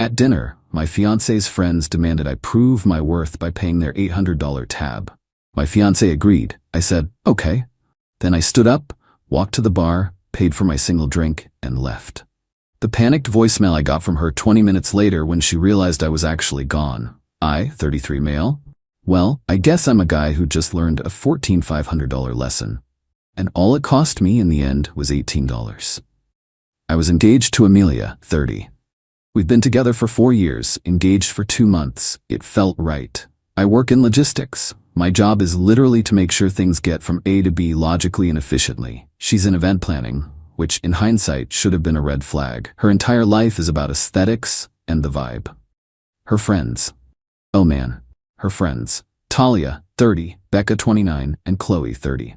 At dinner, my fiancé's friends demanded I prove my worth by paying their $800 tab. My fiancé agreed. I said, okay. Then I stood up, walked to the bar, paid for my single drink, and left. The panicked voicemail I got from her 20 minutes later when she realized I was actually gone. I, 33 male? Well, I guess I'm a guy who just learned a $14,500 lesson. And all it cost me in the end was $18. I was engaged to Amelia, 30. We've been together for 4 years, engaged for 2 months. It felt right. I work in logistics. My job is literally to make sure things get from A to B logically and efficiently. She's in event planning, which in hindsight should have been a red flag. Her entire life is about aesthetics and the vibe. Her friends. Oh man, her friends. Talia, 30, Becca, 29, and Chloe, 30.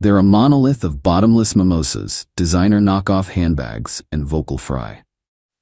They're a monolith of bottomless mimosas, designer knockoff handbags, and vocal fry.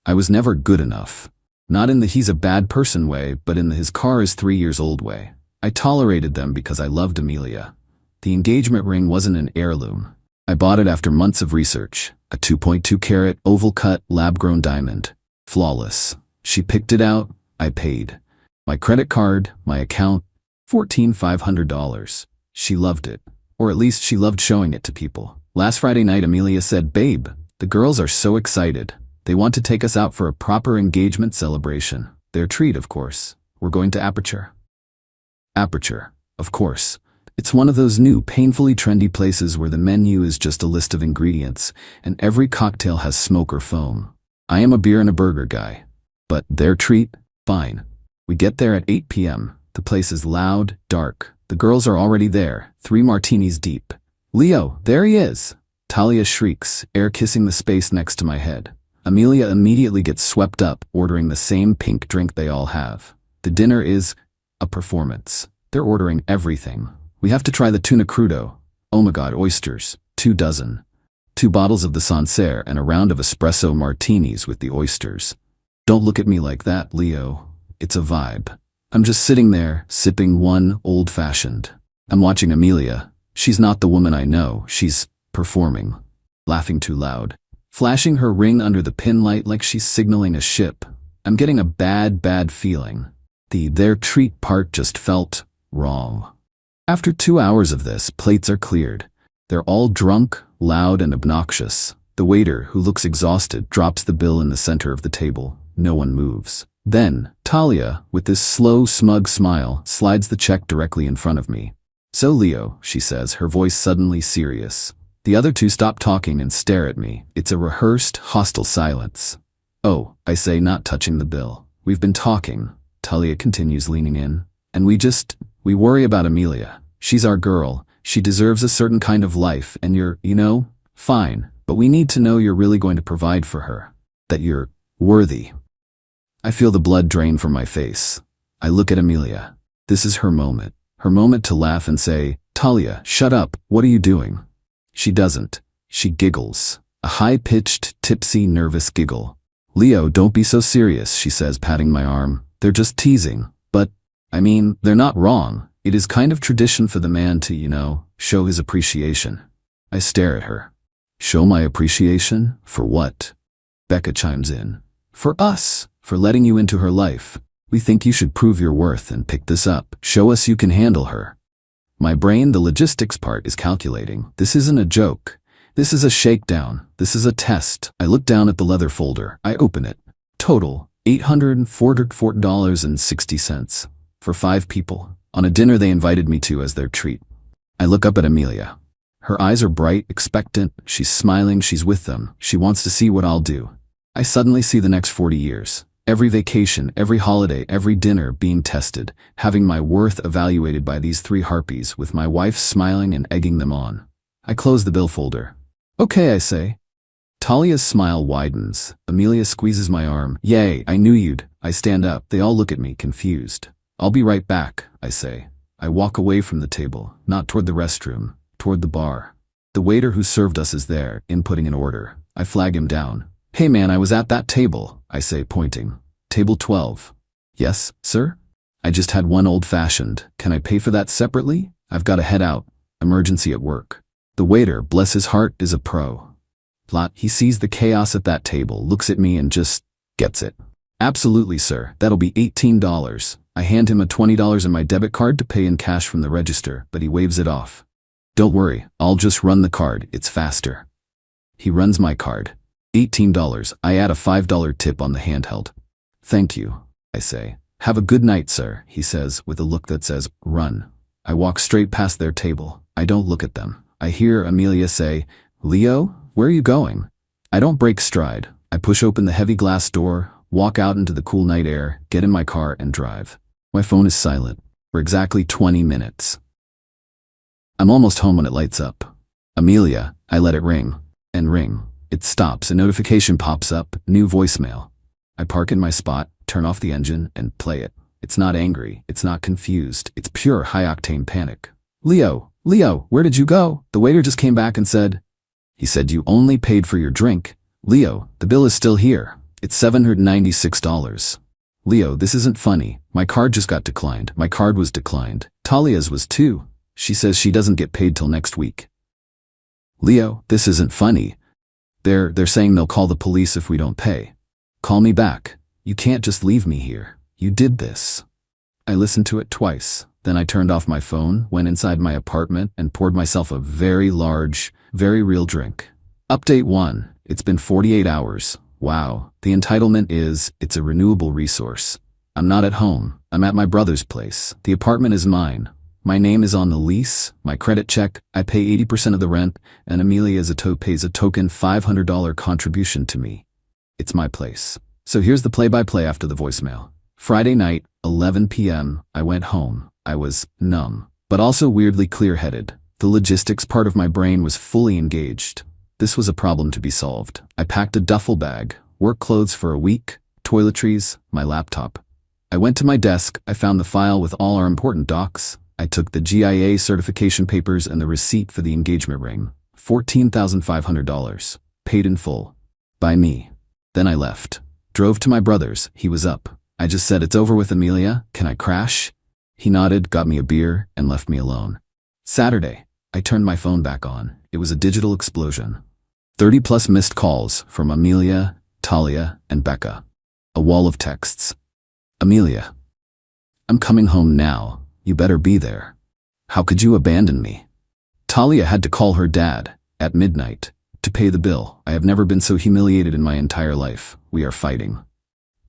I was never good enough. Not in the he's a bad person way, but in the his car is 3 years old way. I tolerated them because I loved Amelia. The engagement ring wasn't an heirloom. I bought it after months of research. A 2.2-carat, oval-cut, lab-grown diamond. Flawless. She picked it out. I paid. My credit card, my account, $14,500. She loved it. Or at least she loved showing it to people. Last Friday night, Amelia said, "Babe, the girls are so excited. They want to take us out for a proper engagement celebration. Their treat, of course. We're going to Aperture." Aperture, of course. It's one of those new, painfully trendy places where the menu is just a list of ingredients, and every cocktail has smoke or foam. I am a beer and a burger guy. But their treat? Fine. We get there at 8 p.m. The place is loud, dark. The girls are already there, 3 martinis deep. "Leo, there he is!" Talia shrieks, air kissing the space next to my head. Amelia immediately gets swept up, ordering the same pink drink they all have. The dinner is a performance. They're ordering everything. We have to try the tuna crudo. Oh my god, oysters. 2 dozen. 2 bottles of the Sancerre and a round of espresso martinis with the oysters. Don't look at me like that, Leo. It's a vibe. I'm just sitting there, sipping one old-fashioned. I'm watching Amelia. She's not the woman I know. She's performing. Laughing too loud. Flashing her ring under the pin light like she's signaling a ship. I'm getting a bad feeling. Their treat part just felt wrong. After 2 hours of this, plates are cleared. They're all drunk, loud, and obnoxious. The waiter, who looks exhausted, drops the bill in the center of the table. No one moves. Then, Talia, with this slow, smug smile, slides the check directly in front of me. "So, Leo," she says, her voice suddenly serious. The other 2 stop talking and stare at me. It's a rehearsed, hostile silence. "Oh," I say, not touching the bill. "We've been talking," Talia continues, leaning in. "And we worry about Amelia. She's our girl. She deserves a certain kind of life, and you're, fine. But we need to know you're really going to provide for her. That you're worthy." I feel the blood drain from my face. I look at Amelia. This is her moment. Her moment to laugh and say, "Talia, shut up. What are you doing?" She doesn't. She giggles. A high-pitched, tipsy, nervous giggle. "Leo, don't be so serious," she says, patting my arm. "They're just teasing. But, they're not wrong. It is kind of tradition for the man to, show his appreciation." I stare at her. "Show my appreciation? For what?" Becca chimes in. "For us. For letting you into her life. We think you should prove your worth and pick this up. Show us you can handle her." My brain, the logistics part, is calculating. This isn't a joke. This is a shakedown. This is a test. I look down at the leather folder. I open it. Total, $844.60. For 5 people. On a dinner they invited me to as their treat. I look up at Amelia. Her eyes are bright, expectant. She's smiling. She's with them. She wants to see what I'll do. I suddenly see the next 40 years. Every vacation, every holiday, every dinner being tested, having my worth evaluated by these 3 harpies, with my wife smiling and egging them on. I close the bill folder. "Okay," I say. Talia's smile widens. Amelia squeezes my arm. "Yay, I knew you'd." I stand up. They all look at me, confused. "I'll be right back," I say. I walk away from the table, not toward the restroom, toward the bar. The waiter who served us is there, inputting an order. I flag him down. "Hey man, I was at that table," I say, pointing. "Table 12. "Yes, sir?" "I just had one old-fashioned. Can I pay for that separately? I've got to head out. Emergency at work." The waiter, bless his heart, is a pro. He sees the chaos at that table, looks at me and just gets it. Absolutely, sir. That'll be $18. I hand him a $20 in my debit card to pay in cash from the register, but he waves it off. Don't worry, I'll just run the card, it's faster. He runs my card. $18. I add a $5 tip on the handheld. Thank you, I say. Have a good night, sir, he says with a look that says, run. I walk straight past their table. I don't look at them. I hear Amelia say, Leo, where are you going? I don't break stride. I push open the heavy glass door, walk out into the cool night air, get in my car and drive. My phone is silent for exactly 20 minutes. I'm almost home when it lights up. Amelia, I let it ring and ring. It stops, a notification pops up, new voicemail. I park in my spot, turn off the engine, and play it. It's not angry, it's not confused, it's pure high-octane panic. Leo, where did you go? The waiter just came back and said, he said you only paid for your drink. Leo, the bill is still here. It's $796. Leo, this isn't funny. My card just got declined. My card was declined. Talia's was too. She says she doesn't get paid till next week. Leo, this isn't funny. They're saying they'll call the police if we don't pay. Call me back. You can't just leave me here. You did this. I listened to it twice. Then I turned off my phone, went inside my apartment, and poured myself a very large, very real drink. Update 1. It's been 48 hours. Wow. The entitlement is, it's a renewable resource. I'm not at home. I'm at my brother's place. The apartment is mine. My name is on the lease, my credit check, I pay 80% of the rent, and Amelia pays a token $500 contribution to me. It's my place. So here's the play-by-play after the voicemail. Friday night, 11 p.m., I went home. I was numb, but also weirdly clear-headed. The logistics part of my brain was fully engaged. This was a problem to be solved. I packed a duffel bag, work clothes for a week, toiletries, my laptop. I went to my desk, I found the file with all our important docs. I took the GIA certification papers and the receipt for the engagement ring. $14,500. Paid in full. By me. Then I left. Drove to my brother's. He was up. I just said, it's over with, Amelia. Can I crash? He nodded, got me a beer, and left me alone. Saturday. I turned my phone back on. It was a digital explosion. 30+ missed calls from Amelia, Talia, and Becca. A wall of texts. Amelia. I'm coming home now. You better be there. How could you abandon me? Talia had to call her dad, at midnight, to pay the bill. I have never been so humiliated in my entire life. We are fighting.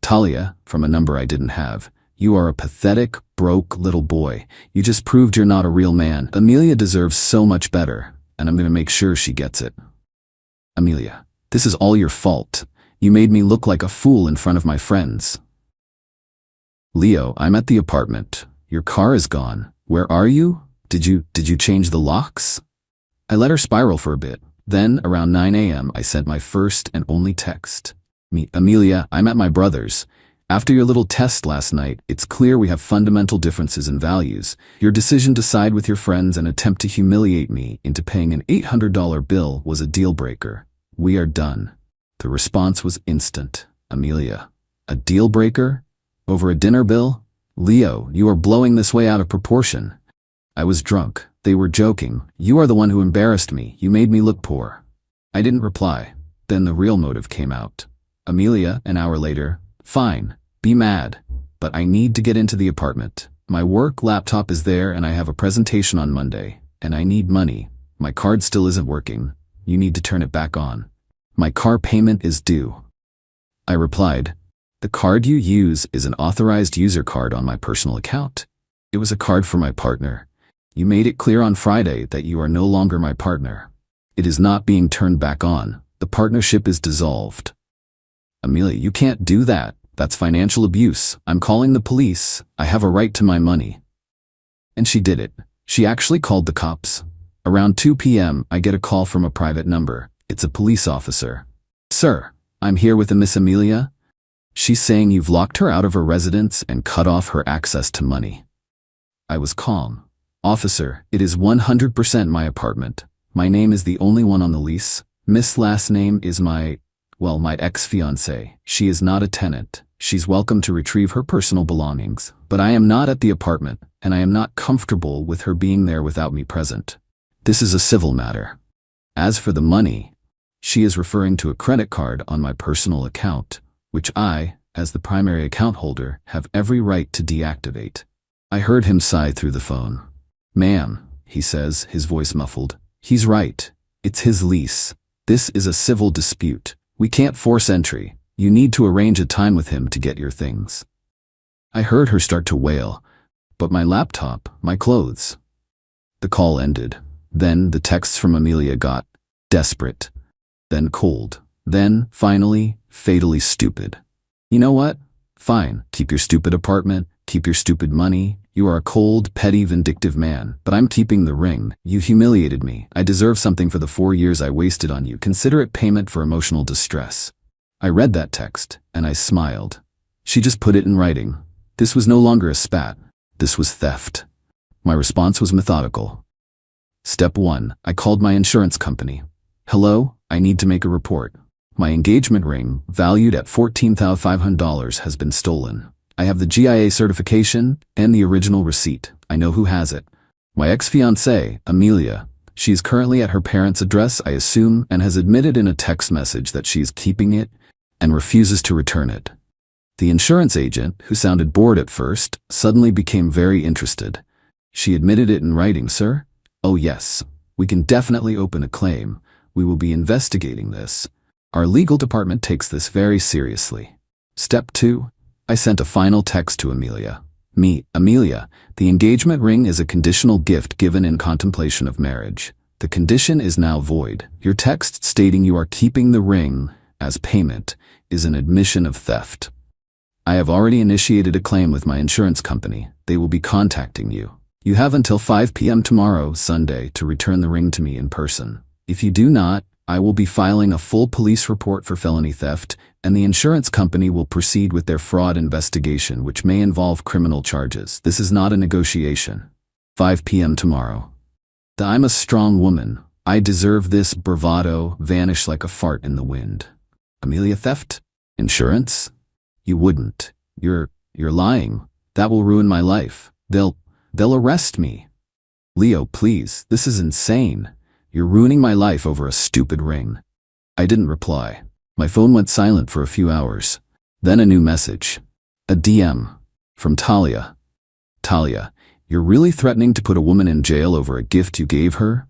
Talia, from a number I didn't have. You are a pathetic, broke little boy. You just proved you're not a real man. Amelia deserves so much better, and I'm going to make sure she gets it. Amelia, this is all your fault. You made me look like a fool in front of my friends. Leo, I'm at the apartment. Your car is gone. Where are you? Did you change the locks? I let her spiral for a bit. Then, around 9 a.m., I sent my first and only text. Amelia, I'm at my brother's. After your little test last night, it's clear we have fundamental differences in values. Your decision to side with your friends and attempt to humiliate me into paying an $800 bill was a deal breaker. We are done. The response was instant. Amelia, a deal breaker? Over a dinner bill? Leo, you are blowing this way out of proportion. I was drunk. They were joking. You are the one who embarrassed me. You made me look poor. I didn't reply. Then the real motive came out. Amelia, an hour later, fine, be mad, but I need to get into the apartment. My work laptop is there and I have a presentation on Monday, and I need money. My card still isn't working. You need to turn it back on. My car payment is due. I replied, the card you use is an authorized user card on my personal account. It was a card for my partner. You made it clear on Friday that you are no longer my partner. It is not being turned back on. The partnership is dissolved. Amelia, you can't do that. That's financial abuse. I'm calling the police. I have a right to my money. And she did it. She actually called the cops. Around 2 p.m., I get a call from a private number. It's a police officer. Sir, I'm here with a Miss Amelia. She's saying you've locked her out of her residence and cut off her access to money. I was calm. Officer, it is 100% my apartment. My name is the only one on the lease. Miss' last name is my ex-fiancée. She is not a tenant. She's welcome to retrieve her personal belongings. But I am not at the apartment, and I am not comfortable with her being there without me present. This is a civil matter. As for the money, she is referring to a credit card on my personal account, which I, as the primary account holder, have every right to deactivate. I heard him sigh through the phone. Ma'am, he says, his voice muffled. He's right. It's his lease. This is a civil dispute. We can't force entry. You need to arrange a time with him to get your things. I heard her start to wail. But my laptop, my clothes. The call ended. Then the texts from Amelia got desperate. Then cold. Then, finally, fatally stupid. You know what? Fine. Keep your stupid apartment. Keep your stupid money. You are a cold, petty, vindictive man. But I'm keeping the ring. You humiliated me. I deserve something for the 4 years I wasted on you. Consider it payment for emotional distress. I read that text, and I smiled. She just put it in writing. This was no longer a spat. This was theft. My response was methodical. Step 1. I called my insurance company. Hello, I need to make a report. My engagement ring, valued at $14,500, has been stolen. I have the GIA certification and the original receipt. I know who has it. My ex-fiancée, Amelia. She is currently at her parents' address, I assume, and has admitted in a text message that she is keeping it and refuses to return it. The insurance agent, who sounded bored at first, suddenly became very interested. She admitted it in writing, sir? Oh yes. We can definitely open a claim. We will be investigating this. Our legal department takes this very seriously. Step 2. I sent a final text to Amelia. Amelia, the engagement ring is a conditional gift given in contemplation of marriage. The condition is now void. Your text stating you are keeping the ring as payment is an admission of theft. I have already initiated a claim with my insurance company. They will be contacting you. You have until 5 p.m. tomorrow, Sunday, to return the ring to me in person. If you do not, I will be filing a full police report for felony theft, and the insurance company will proceed with their fraud investigation, which may involve criminal charges. This is not a negotiation. 5 p.m. tomorrow. I'm a strong woman. I deserve this. Bravado vanish like a fart in the wind. Amelia, theft? Insurance? You wouldn't. You're lying. That will ruin my life. They'll arrest me. Leo, please, this is insane. You're ruining my life over a stupid ring. I didn't reply. My phone went silent for a few hours. Then a new message. A DM. From Talia. Talia, you're really threatening to put a woman in jail over a gift you gave her?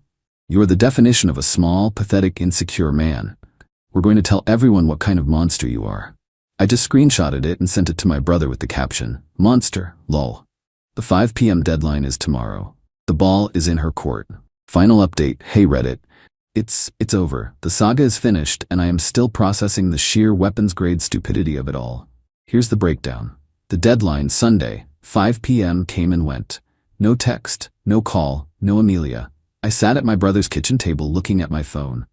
You're the definition of a small, pathetic, insecure man. We're going to tell everyone what kind of monster you are. I just screenshotted it and sent it to my brother with the caption, Monster, lol. The 5 p.m. deadline is tomorrow. The ball is in her court. Final update, hey Reddit. It's over. The saga is finished, and I am still processing the sheer weapons-grade stupidity of it all. Here's the breakdown. The deadline, Sunday, 5 p.m. came and went. No text, no call, no Amelia. I sat at my brother's kitchen table looking at my phone.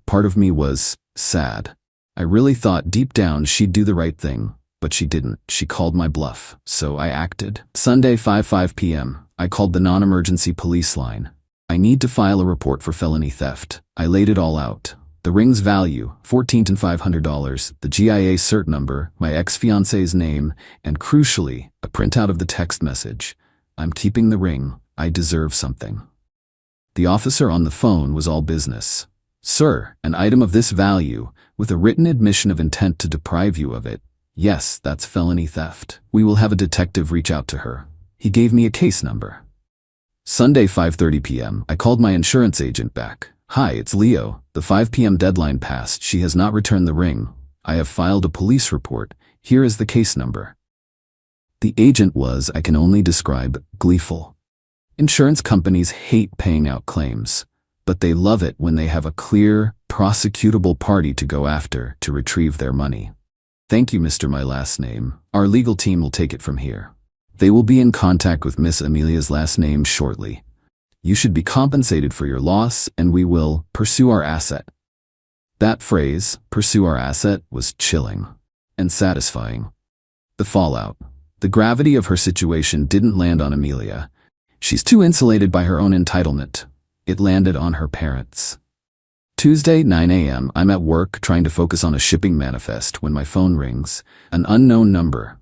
Part of me was sad. I really thought deep down she'd do the right thing, but she didn't. She called my bluff, so I acted. Sunday, 5 p.m. I called the non-emergency police line. I need to file a report for felony theft. I laid it all out. The ring's value, $14,500, the GIA cert number, my ex-fiancée's name, and crucially, a printout of the text message. I'm keeping the ring. I deserve something. The officer on the phone was all business. Sir, an item of this value, with a written admission of intent to deprive you of it. Yes, that's felony theft. We will have a detective reach out to her. He gave me a case number. Sunday, 5:30 p.m. I called my insurance agent back. Hi, it's Leo. The 5 p.m. deadline passed. She has not returned the ring. I have filed a police report. Here is the case number. The agent was, I can only describe, gleeful. Insurance companies hate paying out claims, but they love it when they have a clear, prosecutable party to go after to retrieve their money. Thank you, Mr. My last name. Our legal team will take it from here. They will be in contact with Miss Amelia's last name shortly. You should be compensated for your loss, and we will pursue our asset. That phrase, pursue our asset, was chilling and satisfying. The fallout. The gravity of her situation didn't land on Amelia. She's too insulated by her own entitlement. It landed on her parents. Tuesday, 9 a.m. I'm at work trying to focus on a shipping manifest when my phone rings. An unknown number.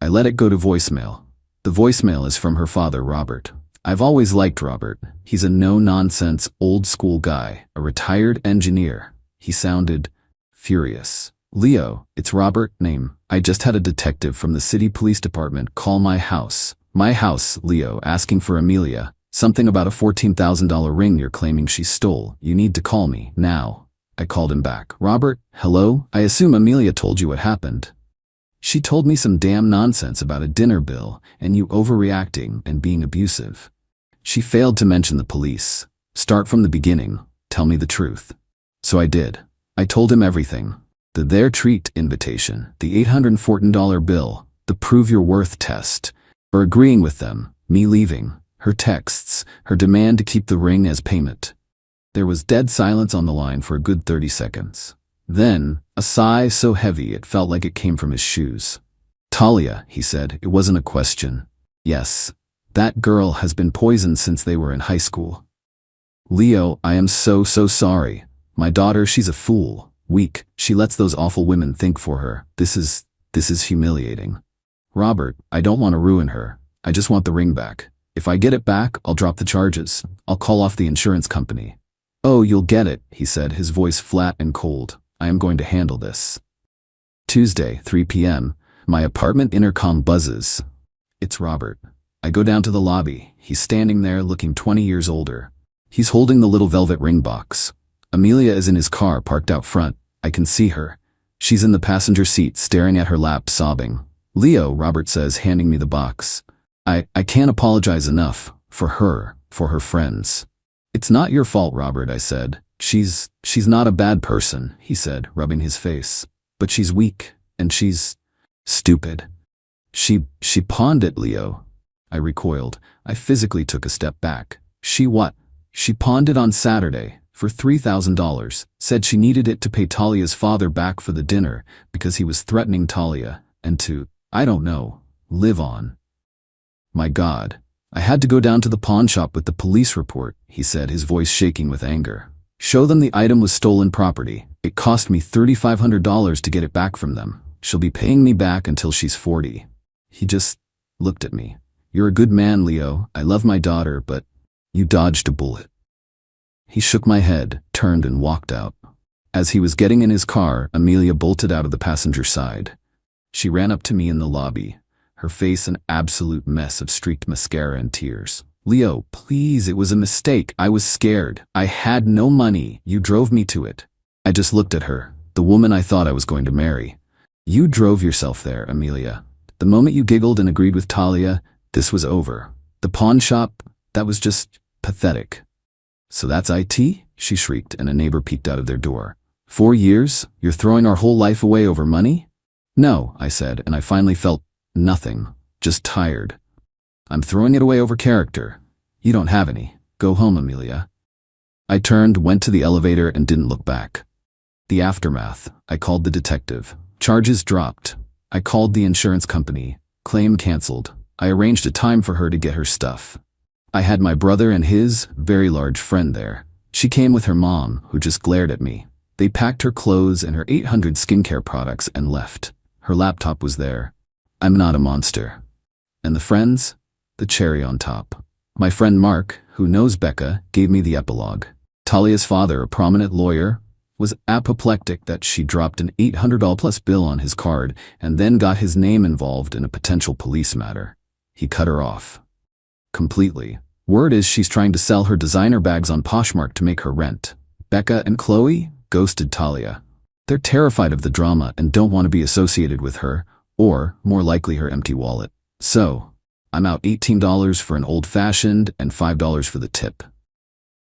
I let it go to voicemail. The voicemail is from her father, Robert. I've always liked Robert. He's a no-nonsense, old-school guy, a retired engineer. He sounded furious. Leo, it's Robert, name. I just had a detective from the city police department call my house. My house, Leo, asking for Amelia. Something about a $14,000 ring you're claiming she stole. You need to call me, now. I called him back. Robert, hello? I assume Amelia told you what happened. She told me some damn nonsense about a dinner bill and you overreacting and being abusive. She failed to mention the police. Start from the beginning. Tell me the truth. So I did. I told him everything. The Their Treat invitation, the $814 bill, the Prove Your Worth test, her agreeing with them, me leaving, her texts, her demand to keep the ring as payment. There was dead silence on the line for a good 30 seconds. Then, a sigh so heavy it felt like it came from his shoes. Talia, he said, it wasn't a question. Yes, that girl has been poisoned since they were in high school. Leo, I am so sorry. My daughter, she's a fool, weak, she lets those awful women think for her. This is humiliating. Robert, I don't want to ruin her. I just want the ring back. If I get it back, I'll drop the charges. I'll call off the insurance company. Oh, you'll get it, he said, his voice flat and cold. I am going to handle this. Tuesday, 3 p.m. My apartment intercom buzzes. It's Robert. I go down to the lobby. He's standing there looking 20 years older. He's holding the little velvet ring box. Amelia is in his car parked out front. I can see her. She's in the passenger seat staring at her lap sobbing. Leo, Robert says, handing me the box. I can't apologize enough. For her friends. It's not your fault, Robert, I said. She's not a bad person, he said, rubbing his face. But she's weak, and she's stupid. She pawned it, Leo. I recoiled. I physically took a step back. She what? She pawned it on Saturday for $3,000, said she needed it to pay Talia's father back for the dinner because he was threatening Talia and to, I don't know, live on. My God. I had to go down to the pawn shop with the police report, he said, his voice shaking with anger. Show them the item was stolen property. It cost me $3,500 to get it back from them. She'll be paying me back until she's 40. He just looked at me. You're a good man, Leo. I love my daughter, but you dodged a bullet. He shook my head, turned and walked out. As he was getting in his car, Amelia bolted out of the passenger side. She ran up to me in the lobby, her face an absolute mess of streaked mascara and tears. Leo, please, it was a mistake. I was scared. I had no money. You drove me to it. I just looked at her, the woman I thought I was going to marry. You drove yourself there, Amelia. The moment you giggled and agreed with Talia, this was over. The pawn shop, that was just pathetic. So that's IT? She shrieked, and a neighbor peeked out of their door. 4 years? You're throwing our whole life away over money? No, I said, and I finally felt nothing, just tired. I'm throwing it away over character. You don't have any. Go home, Amelia. I turned, went to the elevator, and didn't look back. The aftermath. I called the detective. Charges dropped. I called the insurance company. Claim canceled. I arranged a time for her to get her stuff. I had my brother and his very large friend there. She came with her mom, who just glared at me. They packed her clothes and her 800 skincare products and left. Her laptop was there. I'm not a monster. And the friends? The cherry on top. My friend Mark, who knows Becca, gave me the epilogue. Talia's father, a prominent lawyer, was apoplectic that she dropped an $800+ bill on his card and then got his name involved in a potential police matter. He cut her off. Completely. Word is she's trying to sell her designer bags on Poshmark to make her rent. Becca and Chloe ghosted Talia. They're terrified of the drama and don't want to be associated with her, or, more likely, her empty wallet. So, I'm out $18 for an old-fashioned and $5 for the tip.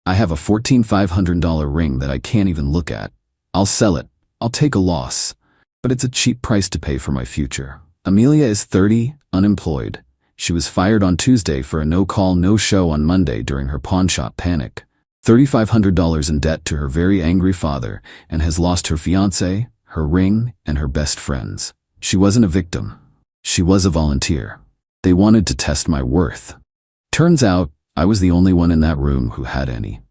I have a $14,500 ring that I can't even look at. I'll sell it. I'll take a loss. But it's a cheap price to pay for my future. Amelia is 30, unemployed. She was fired on Tuesday for a no-call, no-show on Monday during her pawnshop panic. $3,500 in debt to her very angry father, and has lost her fiancé, her ring, and her best friends. She wasn't a victim. She was a volunteer. They wanted to test my worth. Turns out, I was the only one in that room who had any.